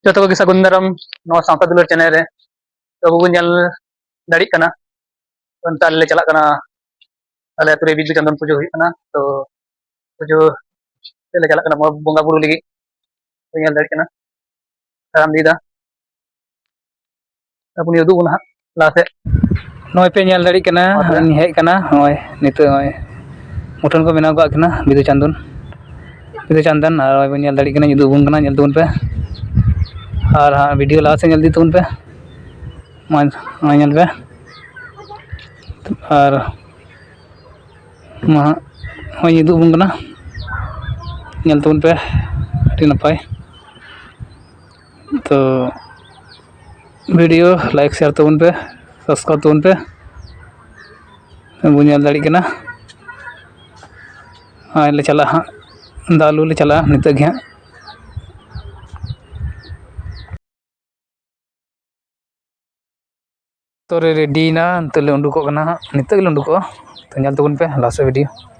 जो तो सगुन दाराम नवा सावता दुलार चैनल रे तो अब बन दाड़ी कना तो ले चला कना अले तुरे बिदु चंदन पुजो हुई कना तो पुजो ले चला कना बंगा बुरु लगी तो ñel दाड़ी कना ताराम दीदा अपन युदु उना लासे नॉय पे ñel दाड़ी कना हेज कना नॉय नितो नॉय मुठन को बनाव का बिदु चंदन और ñel दाड़ी कना युदु बुन कना ñel तुन पे और हाँ वीडियो लास्ट ñel दी तुन पे ñel पे और मा होय युदु बुन कना ñel तुन पे अति नपाय तो वीडियो लाइक शेयर तुन पे सब्सक्राइब तुन पे बुन ñel दाड़ी कना हाँ ले चला हाँ दालू ले चला नितो गे तो रेडी ना तो ले उंडुको कना नितो गे उंडुको तो ñel तुन पे last video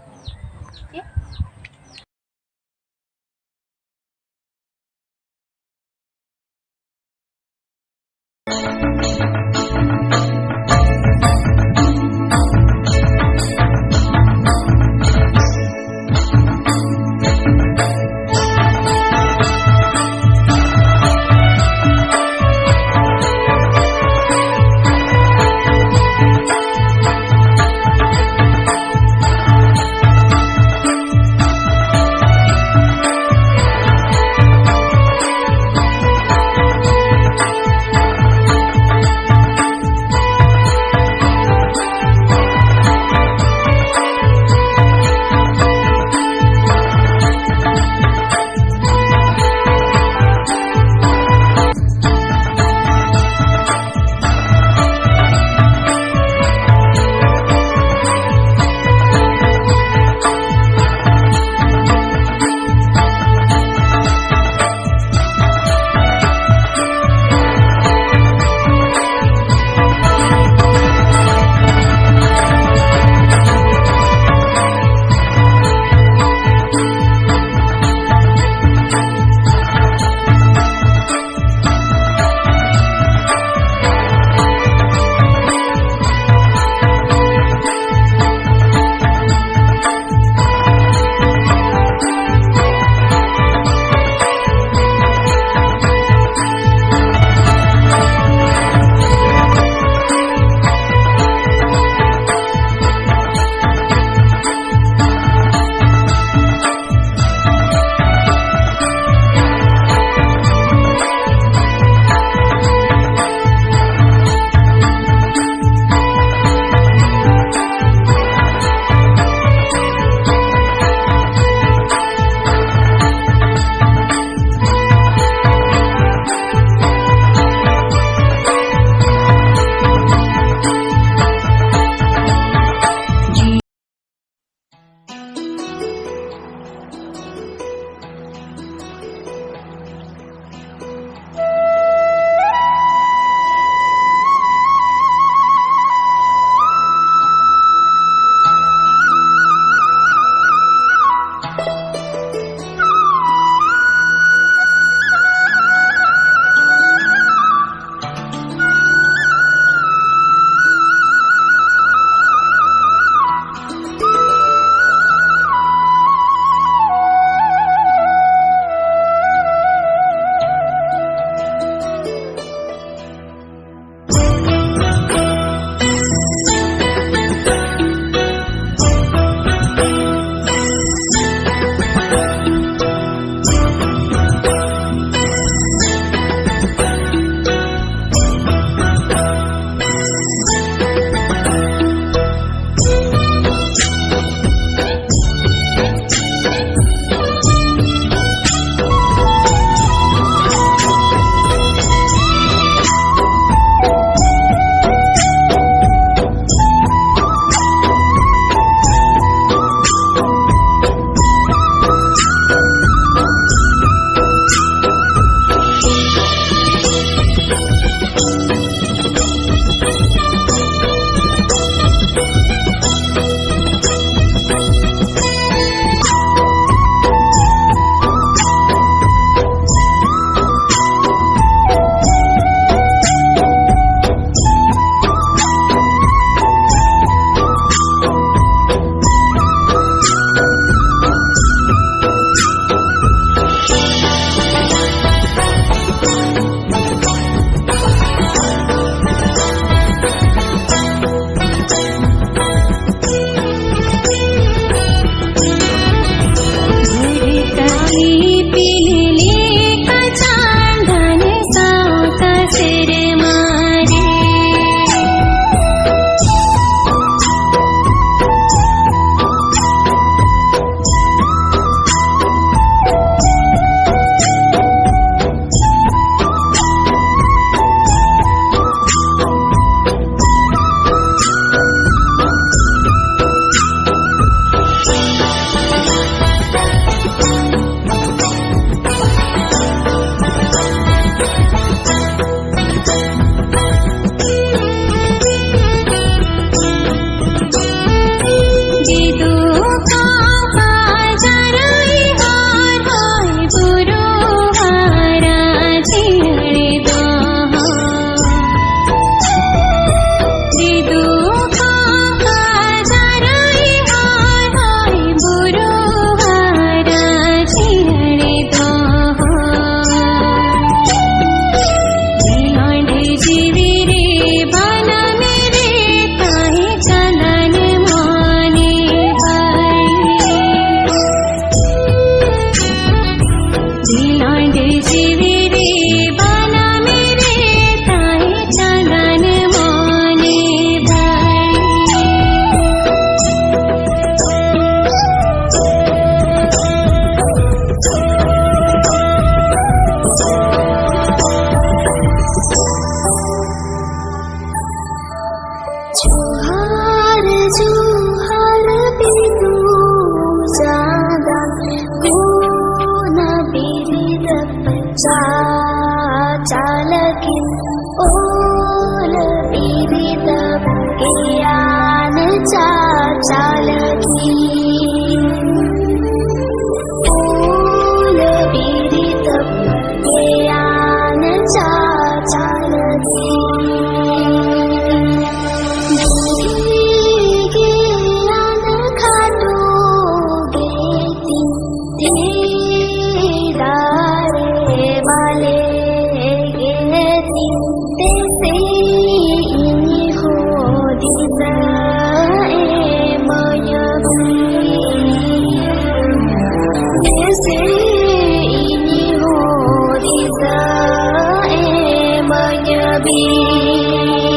bi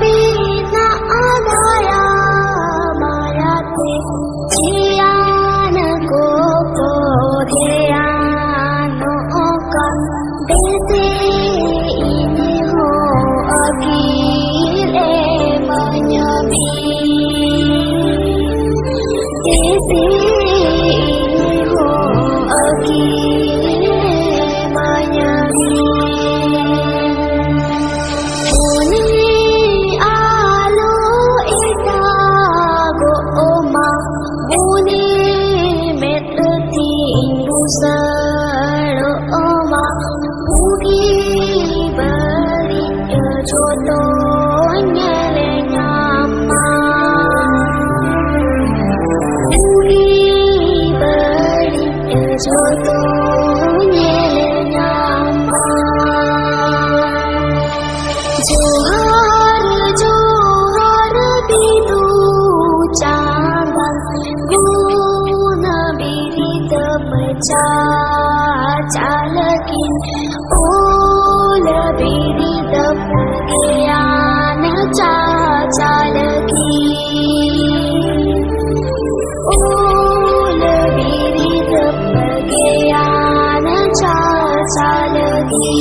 bina adaya mayate jiyan ko dhyano kan dese ini ho agile manyabi dese ini ho agile manyabi Uni alo ita go oma Uni metati indusaro oma Ugi bari jodo nyale nyama Ugi bari jodo nyale nyama Johar johar bidu chandan guna birita meja calakin ola birita pagian calaki ola birita pagian calaki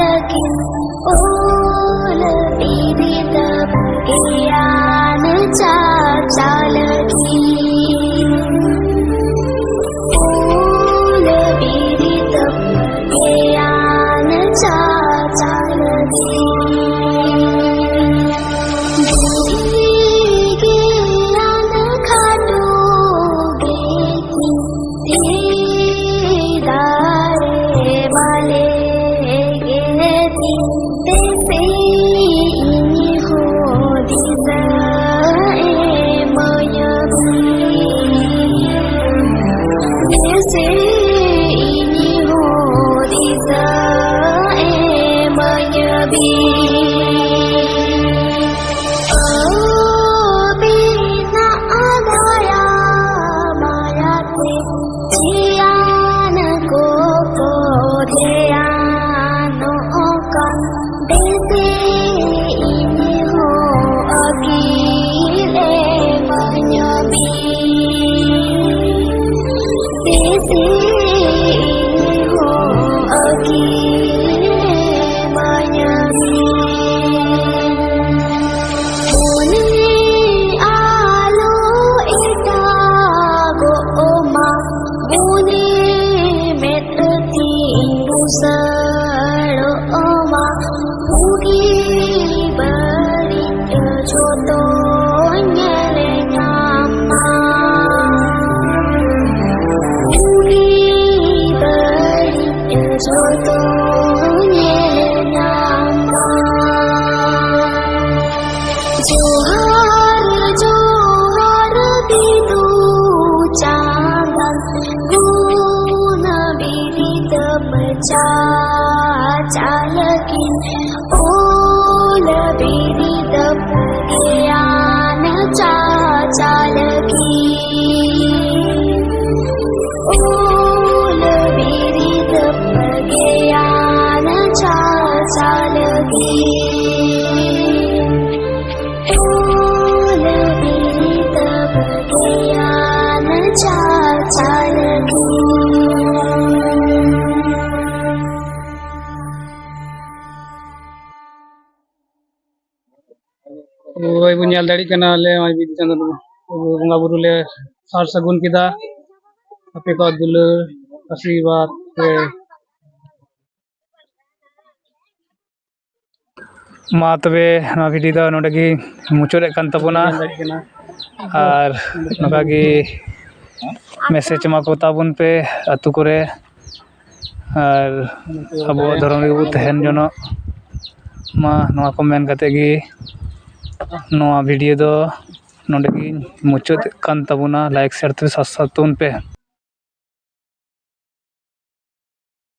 चालकिन ओल पीड़ित ज्ञान चालकी ओल पीड़ित ज्ञान चालकी ज्ञान खाटोगे दारे वाले गे से हो दिशा से हो दिशा मयबी बिना आदाया माया ते जियान को ध्यान का देसे हो अखिले मयबी देसे हो अखिले मयबी Saro oma pugi bari joto nyele nyama pugi bari joto nyele nyama Johar johar bidu chandan guna birit चालकिन ओल पीड़ित ज्ञान चालकी ओल पीड़ित ज्ञान चालकी ओल पीड़ित ज्ञान चालकी वही बन ñal दाड़ी कना ले आज बिदु चंदन बंगा बुरु ले सार सगुन किदा अपे को दुलर आशीर्वाद पे मा तबे नवा भिडियो ᱫᱚ ᱱᱚᱰᱮ ᱜᱮ ᱢᱩᱪᱟᱹᱫ ᱠᱟᱱ ᱛᱟᱵᱚᱱᱟ ᱟᱨ ᱱᱚᱝᱠᱟ ᱜᱮ ᱢᱮᱥᱮᱡ ᱮᱢᱟ ᱠᱚ ᱛᱟᱵᱚᱱ ᱯᱮ ᱟᱹᱛᱩ ᱠᱚᱨᱮ ᱟᱨ ᱟᱵᱚᱣᱟᱜ ᱫᱷᱚᱨᱚᱢ ᱨᱮᱜᱮ ᱵᱚ ᱛᱟᱦᱮᱱ ᱡᱚᱱᱚᱜ ᱢᱟ ᱱᱚᱣᱟ ᱠᱚ ᱢᱮᱱ ᱠᱟᱛᱮ ᱜᱮ ᱱᱚᱣᱟ ᱵᱷᱤᱰᱤᱭᱳ ᱫᱚ ᱱᱚᱰᱮ ᱜᱮ ᱢᱩᱪᱟᱹᱫ ᱠᱟᱱ ᱛᱟᱵᱚᱱᱟ ᱞᱟᱭᱤᱠ ᱥᱮᱭᱟᱨ ᱛᱮ ᱥᱟᱵᱥᱠᱨᱟᱭᱤᱵ ᱛᱟᱵᱚᱱ ᱯᱮ